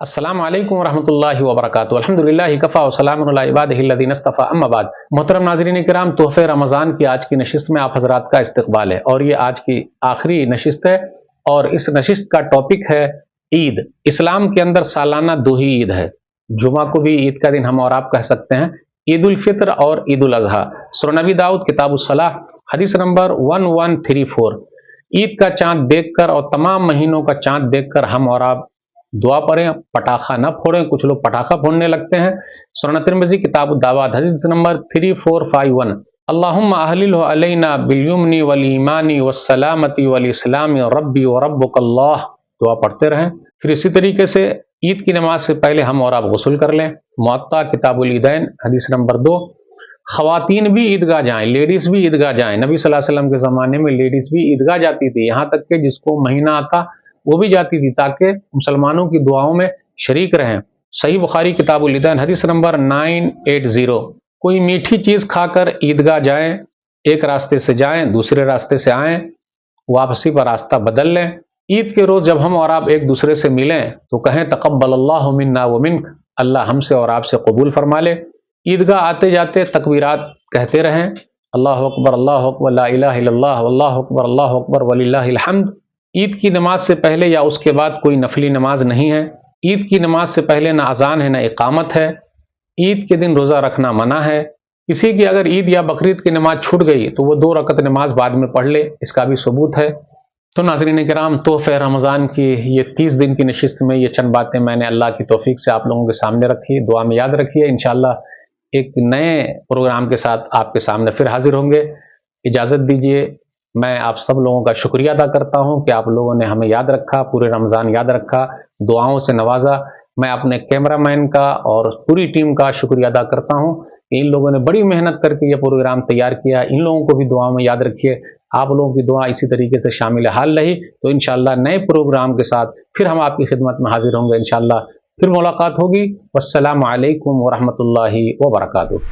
السلام علیکم ورحمۃ اللہ وبرکاتہ۔ الحمدللہ کفا وسلام علی عبادہ الذین اصطفی، اما بعد۔ محترم ناظرین کرام، تحفہ رمضان کی آج کی نشست میں آپ حضرات کا استقبال ہے، اور یہ آج کی آخری نشست ہے، اور اس نشست کا ٹاپک ہے عید۔ اسلام کے اندر سالانہ دو ہی عید ہے، جمعہ کو بھی عید کا دن ہم اور آپ کہہ سکتے ہیں، عید الفطر اور عید الاضحیٰ۔ سورہ نبی داؤد کتاب الصلاۃ حدیث نمبر 1134۔ عید کا چاند دیکھ کر اور تمام مہینوں کا چاند دیکھ کر ہم اور آپ دعا پڑھیں، پٹاخہ نہ پھوڑیں۔ کچھ لوگ پٹاخہ پھوڑنے لگتے ہیں۔ سنن ترمذی کتاب الدعوات حدیث نمبر 3451۔ اللہم احللہ علینا بالیمن والایمان والسلامۃ والاسلام ربی وربک اللہ، دعا پڑھتے رہیں۔ پھر اسی طریقے سے عید کی نماز سے پہلے ہم اور آپ غسل کر لیں۔ معطا کتاب العیدین حدیث نمبر 2۔ خواتین بھی عیدگاہ جائیں، لیڈیز بھی عیدگاہ جائیں۔ نبی صلی اللہ علیہ وسلم کے زمانے میں لیڈیز بھی عیدگاہ جاتی تھی، یہاں تک کہ جس کو مہینہ آتا وہ بھی جاتی تھی تاکہ مسلمانوں کی دعاؤں میں شریک رہیں۔ صحیح بخاری کتاب العیدین حدیث نمبر 980۔ کوئی میٹھی چیز کھا کر عیدگاہ جائیں، ایک راستے سے جائیں دوسرے راستے سے آئیں، واپسی پر راستہ بدل لیں۔ عید کے روز جب ہم اور آپ ایک دوسرے سے ملیں تو کہیں تقبل اللہ منا ومنک، اللہ ہم سے اور آپ سے قبول فرما لے۔ عیدگاہ آتے جاتے تکبیرات کہتے رہیں، اللہ اکبر لا الہ الا اللہ اللہ اکبر وللہ الحمد۔ عید کی نماز سے پہلے یا اس کے بعد کوئی نفلی نماز نہیں ہے۔ عید کی نماز سے پہلے نہ اذان ہے نہ اقامت ہے۔ عید کے دن روزہ رکھنا منع ہے۔ کسی کی اگر عید یا بقرعید کی نماز چھوٹ گئی تو وہ 2 رکعت نماز بعد میں پڑھ لے، اس کا بھی ثبوت ہے۔ تو ناظرین کرام، تحفہ رمضان کی یہ 30 دن کی نشست میں یہ چند باتیں میں نے اللہ کی توفیق سے آپ لوگوں کے سامنے رکھی، دعا میں یاد رکھیے۔ انشاءاللہ ایک نئے پروگرام کے ساتھ آپ کے سامنے پھر حاضر ہوں گے۔ اجازت دیجیے، میں آپ سب لوگوں کا شکریہ ادا کرتا ہوں کہ آپ لوگوں نے ہمیں یاد رکھا، پورے رمضان یاد رکھا، دعاؤں سے نوازا۔ میں اپنے کیمرہ مین کا اور پوری ٹیم کا شکریہ ادا کرتا ہوں کہ ان لوگوں نے بڑی محنت کر کے یہ پروگرام تیار کیا۔ ان لوگوں کو بھی دعاؤں میں یاد رکھیے۔ آپ لوگوں کی دعا اسی طریقے سے شامل حال رہی تو انشاءاللہ نئے پروگرام کے ساتھ پھر ہم آپ کی خدمت میں حاضر ہوں گے۔ انشاءاللہ پھر ملاقات ہوگی۔ والسلام علیکم ورحمۃ اللہ وبرکاتہ۔